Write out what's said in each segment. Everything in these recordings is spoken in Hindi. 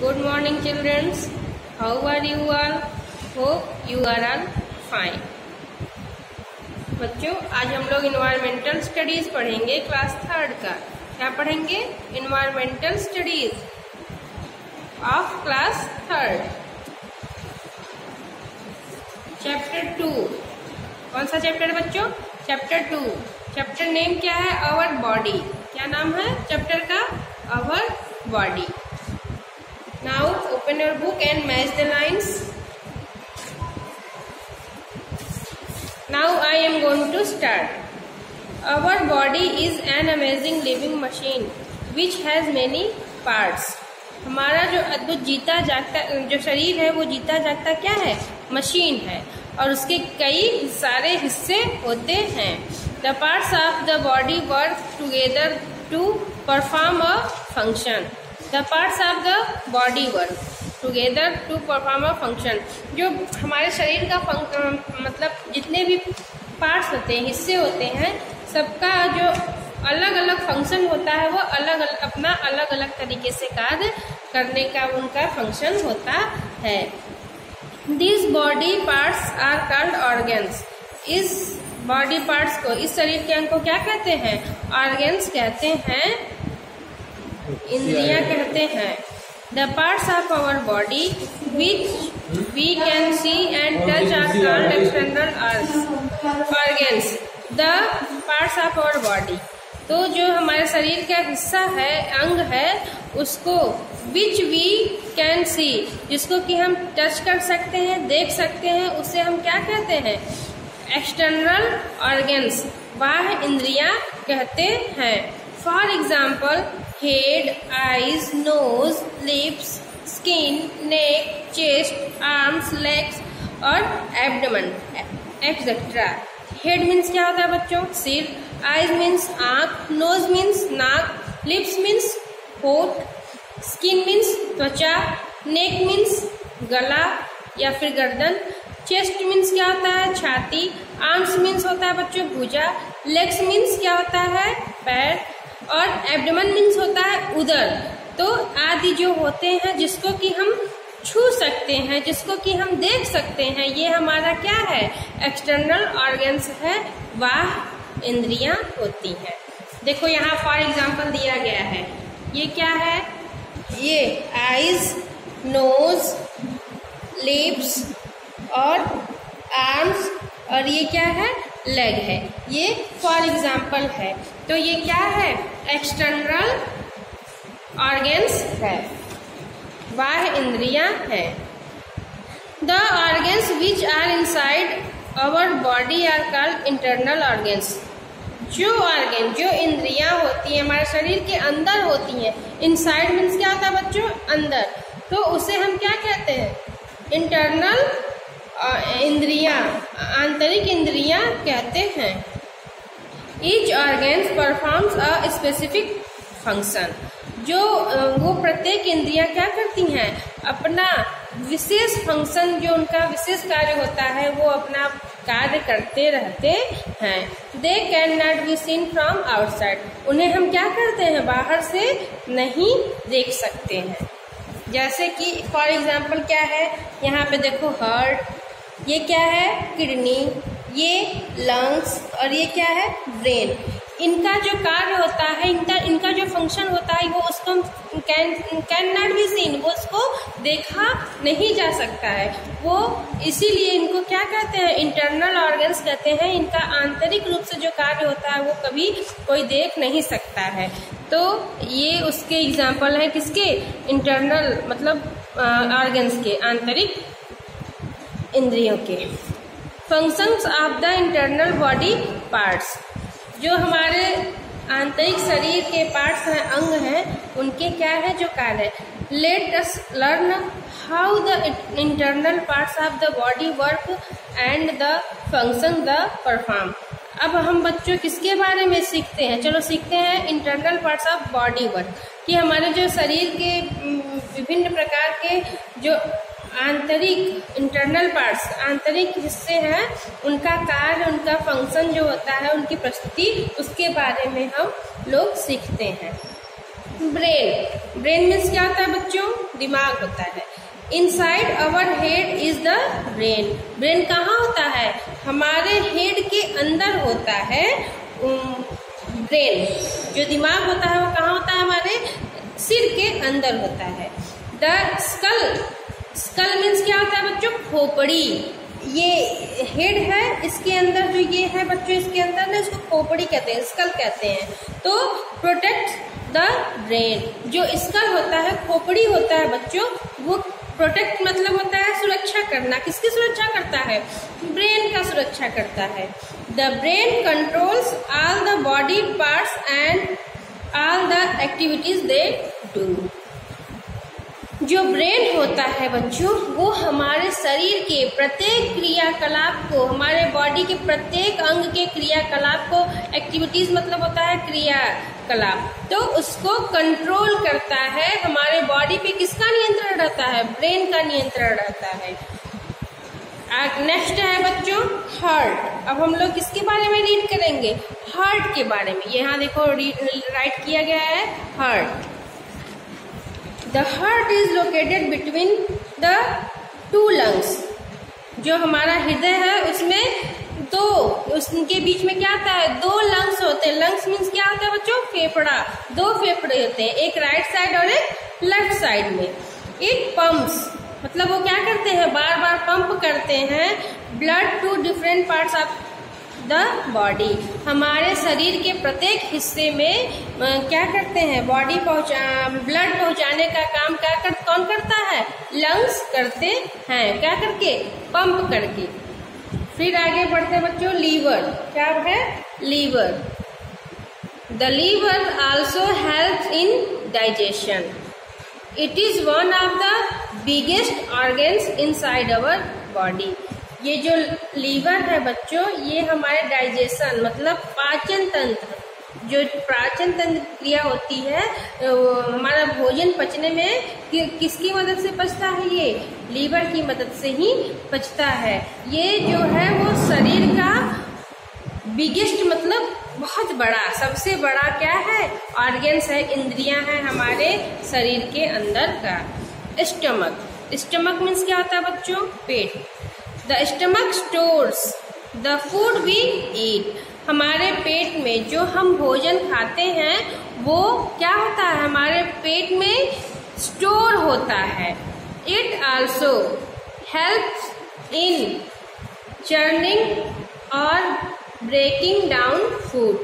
Good morning children. How are you all? Hope you are all fine. बच्चों आज हम लोग इन्वायरमेंटल स्टडीज पढ़ेंगे क्लास 3 का। क्या पढ़ेंगे? Environmental studies of class 3 chapter 2। कौन सा चैप्टर बच्चों? चैप्टर 2। चैप्टर नेम क्या है? Our body. क्या नाम है चैप्टर का? Our body. Now open your book and match the lines. Now I am going to start. Our body is an amazing living machine which has many parts. हमारा जो अद्भुत जीता जागता जो शरीर है वो जीता जागता क्या है? मशीन है और उसके कई सारे हिस्से होते हैं। The parts of the body work together to perform a function. The parts of the body work together to perform a function. जो हमारे शरीर का मतलब जितने भी पार्ट्स होते हैं, हिस्से होते हैं, सबका जो अलग अलग फंक्शन होता है वो अपना अलग अलग तरीके से कार्य करने का उनका फंक्शन होता है। These body parts are called organs. इस बॉडी पार्ट्स को, इस शरीर के अंग को क्या कहते हैं? ऑर्गन्स कहते हैं, इंद्रियां कहते हैं। The parts of our body which we can see and touch are called external organs. The parts of our body. तो जो हमारे शरीर का हिस्सा है, अंग है, उसको which we can see, जिसको कि हम टच कर सकते हैं, देख सकते हैं, उसे हम क्या कहते हैं? एक्सटर्नल ऑर्गन्स, बाह्य इंद्रियां कहते हैं। For example head, eyes, nose, lips, skin, neck, chest, arms, legs और एब्डोमेन एक्सेट्रा। हेड मीन्स क्या होता है बच्चों? सिर। आईज मीन्स आंख। नोज मीन्स नाक। लिप्स मीन्स होठ। स्किन मीन्स त्वचा। नेक मीन्स गला या फिर गर्दन। चेस्ट मीन्स क्या होता है? छाती। आर्म्स मीन्स होता है बच्चों भुजा। लेग्स मीन्स क्या होता है? पैर। और एब्डोमेन मीन्स होता है उदर। तो आदि जो होते हैं जिसको कि हम छू सकते हैं, जिसको कि हम देख सकते हैं, ये हमारा क्या है? एक्सटर्नल ऑर्गन्स है, वाह इंद्रियां होती हैं। देखो यहाँ फॉर एग्जांपल दिया गया है, ये क्या है? ये आईज, नोज, लिप्स और आर्म्स और ये क्या है? लेग है। ये फॉर एग्जाम्पल है। तो ये क्या है? एक्सटर्नल ऑर्गन्स है, बाह्य इंद्रियां है। The organs which are inside our body are called internal organs. जो ऑर्गन, जो इंद्रियां होती हैं हमारे शरीर के अंदर होती हैं, इनसाइड मीन्स क्या होता है बच्चों? अंदर। तो उसे हम क्या कहते हैं? इंटरनल इंद्रियां, आंतरिक इंद्रियां कहते हैं। Each organ performs a specific function. जो वो प्रत्येक इंद्रियां क्या करती हैं? अपना विशेष फंक्शन, जो उनका विशेष कार्य होता है, वो अपना कार्य करते रहते हैं। They can not be seen from outside. उन्हें हम क्या करते हैं? बाहर से नहीं देख सकते हैं। जैसे कि फॉर एग्जाम्पल क्या है? यहाँ पे देखो हार्ट, ये क्या है? किडनी, ये लंग्स और ये क्या है? ब्रेन। इनका जो कार्य होता है, इनका जो फंक्शन होता है, वो उसको कैन नॉट बी सीन, वो उसको देखा नहीं जा सकता है। वो इसीलिए इनको क्या कहते हैं? इंटरनल ऑर्गन्स कहते हैं। इनका आंतरिक रूप से जो कार्य होता है वो कभी कोई देख नहीं सकता है। तो ये उसके एग्जाम्पल है किसके? इंटरनल मतलब ऑर्गन्स के, आंतरिक इंद्रियों के। Functions of the internal body parts. जो हमारे आंतरिक शरीर के पार्ट्स हैं, अंग हैं, उनके क्या है जो कार्य है? Let us learn how the internal parts of the body work and the function the perform. अब हम बच्चों किसके बारे में सीखते हैं? चलो सीखते हैं internal parts of body work, कि हमारे जो शरीर के विभिन्न प्रकार के जो आंतरिक इंटरनल पार्ट्स, आंतरिक हिस्से हैं, उनका कार्य, उनका फंक्शन जो होता है, उनकी प्रस्तुति, उसके बारे में हम लोग सीखते हैं। ब्रेन। ब्रेन मीन्स क्या होता है बच्चों? दिमाग होता है। Inside our head is the brain. Brain कहाँ होता है? हमारे हेड के अंदर होता है ब्रेन। जो दिमाग होता है वो कहाँ होता है? हमारे सिर के अंदर होता है। The skull. स्कल मीन्स क्या होता है बच्चों? खोपड़ी। ये हेड है, इसके अंदर जो ये है बच्चों, इसके अंदर ना इसको खोपड़ी कहते हैं, स्कल कहते हैं। तो प्रोटेक्ट द ब्रेन। जो स्कल होता है, खोपड़ी होता है बच्चों, वो प्रोटेक्ट मतलब होता है सुरक्षा करना। किसकी सुरक्षा करता है? ब्रेन का सुरक्षा करता है। The brain controls all the body parts and all the activities they do. जो ब्रेन होता है बच्चों, वो हमारे शरीर के प्रत्येक क्रियाकलाप को, हमारे बॉडी के प्रत्येक अंग के क्रियाकलाप को, एक्टिविटीज मतलब होता है क्रियाकलाप, तो उसको कंट्रोल करता है। हमारे बॉडी पे किसका नियंत्रण रहता है? ब्रेन का नियंत्रण रहता है। नेक्स्ट है बच्चों हार्ट। अब हम लोग किसके बारे में रीड करेंगे? हार्ट के बारे में। यहाँ देखो राइट किया गया है heart. The heart is located between the two lungs। जो हमारा हृदय है उसमें दो, उसके बीच में क्या आता है? दो लंग्स होते हैं। लंग्स मीन्स क्या होता है बच्चों? फेफड़ा। दो फेफड़े होते हैं, एक राइट साइड और एक लेफ्ट साइड में। इट पंप्स मतलब वो क्या करते हैं? बार बार पंप करते हैं blood to different parts of the body. हमारे शरीर के प्रत्येक हिस्से में क्या करते हैं? बॉडी ब्लड पहुंचाने का काम कौन करता है? लंग्स करते हैं। क्या करके? पंप करके। फिर आगे बढ़ते हैं बच्चों लीवर। क्या है? Liver. The liver also helps in digestion. It is one of the biggest organs inside our body. ये जो लीवर है बच्चों, ये हमारे डाइजेशन मतलब पाचन तंत्र, जो पाचन तंत्र क्रिया होती है, हमारा भोजन पचने में किसकी मदद से पचता है? ये लीवर की मदद से ही पचता है। ये जो है वो शरीर का बिगेस्ट मतलब बहुत बड़ा, सबसे बड़ा क्या है? ऑर्गन्स है, इंद्रियां हैं हमारे शरीर के अंदर का। स्टमक। स्टमक मीन्स क्या होता है बच्चों? पेट। The stomach stores the food we eat। हमारे पेट में जो हम भोजन खाते हैं वो क्या होता है? हमारे पेट में स्टोर होता है। It also helps in churning और breaking down food।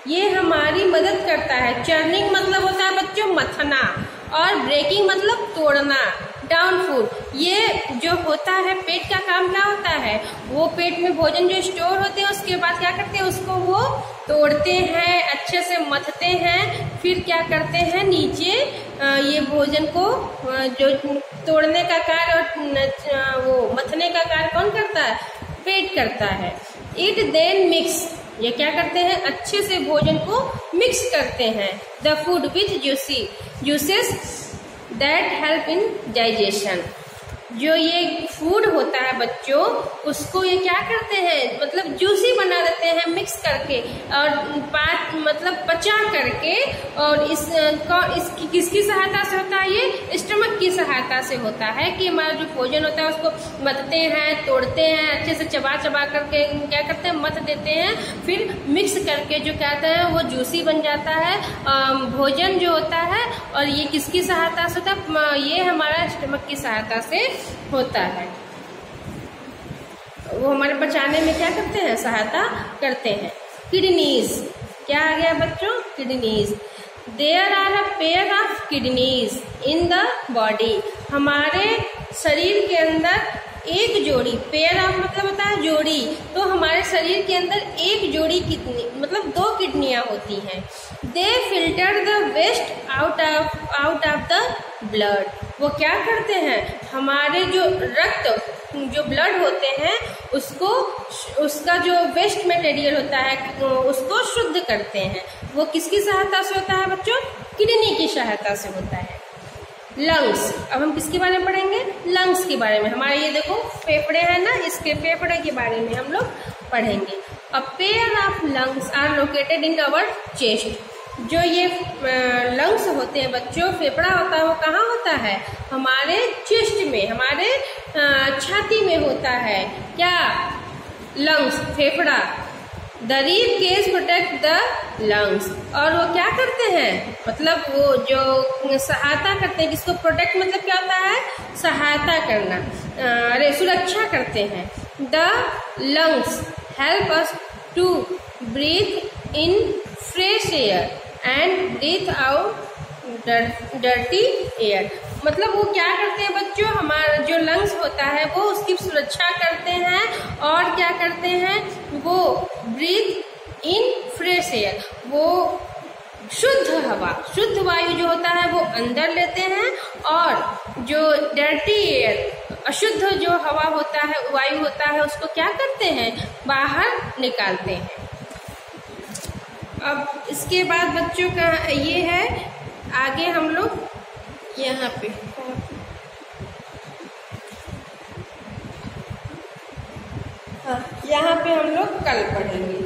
ये हमारी मदद करता है। चर्निंग मतलब होता है बच्चों मथना, और ब्रेकिंग मतलब तोड़ना। डाउन फूड, ये जो होता है पेट का काम क्या होता है? वो पेट में भोजन जो स्टोर होते हैं उसके बाद क्या करते हैं? उसको वो तोड़ते हैं, अच्छे से मथते हैं, फिर क्या करते हैं? नीचे ये भोजन को जो तोड़ने का कार्य और वो मथने का कार्य कौन करता है? पेट करता है। इट देन मिक्स, ये क्या करते हैं? अच्छे से भोजन को मिक्स करते हैं। The food with juices that help in digestion. जो ये फूड होता है बच्चों, उसको ये क्या करते हैं? मतलब जूसी बना देते हैं मिक्स करके, और मतलब पचा करके। और इसकी किसकी सहायता से होता है? ये स्टमक की सहायता से होता है कि हमारा जो भोजन होता है उसको मथते हैं, तोड़ते हैं, अच्छे से चबा चबा करके क्या करते हैं? मथ देते हैं, फिर मिक्स करके जो कहते हैं वो जूसी बन जाता है भोजन जो होता है। और ये किसकी सहायता से होता है? ये हमारा स्टमक की सहायता से होता है। वो हमारे पचाने में क्या करते हैं? सहायता करते हैं। किडनीज, क्या आ गया बच्चों? Kidneys. There are a pair of kidneys in the body. हमारे शरीर के अंदर एक जोड़ी, पेयर ऑफ मतलब होता है जोड़ी, तो हमारे शरीर के अंदर एक जोड़ी किडनी मतलब दो किडनियां होती हैं। They filter the waste out of the blood. वो क्या करते हैं? हमारे जो रक्त जो ब्लड होते हैं उसको, उसका जो वेस्ट मटेरियल होता है उसको शुद्ध करते हैं। वो किसकी सहायता से होता है बच्चों? किडनी की सहायता से होता है। लंग्स। अब हम किसके बारे में पढ़ेंगे? लंग्स के बारे में। हमारे ये देखो फेफड़े हैं ना, इसके फेफड़े के बारे में हम लोग पढ़ेंगे। A pair of lungs are located in our chest. जो ये लंग्स होते हैं बच्चों, फेफड़ा होता है वो कहाँ होता है? हमारे चेस्ट में, हमारे छाती में होता है। क्या? लंग्स, फेफड़ा। The rib cage protect the lungs. और वो क्या करते हैं? मतलब वो जो सहायता करते हैं, जिसको प्रोटेक्ट मतलब क्या होता है? सहायता करना, अरे सुरक्षा करते हैं। The lungs help us to breathe in fresh air and breathe out dirty air. मतलब वो क्या करते हैं बच्चों? हमारा जो लंग्स होता है वो उसकी सुरक्षा करते हैं और क्या करते हैं? वो ब्रीथ इन फ्रेश एयर, वो शुद्ध हवा, शुद्ध वायु जो होता है वो अंदर लेते हैं और जो डर्टी एयर, अशुद्ध जो हवा होता है, वायु होता है, उसको क्या करते हैं? बाहर निकालते हैं। अब इसके बाद बच्चों का ये है, आगे हम लोग यहाँ पे यहाँ पे हम लोग कल पढ़ेंगे।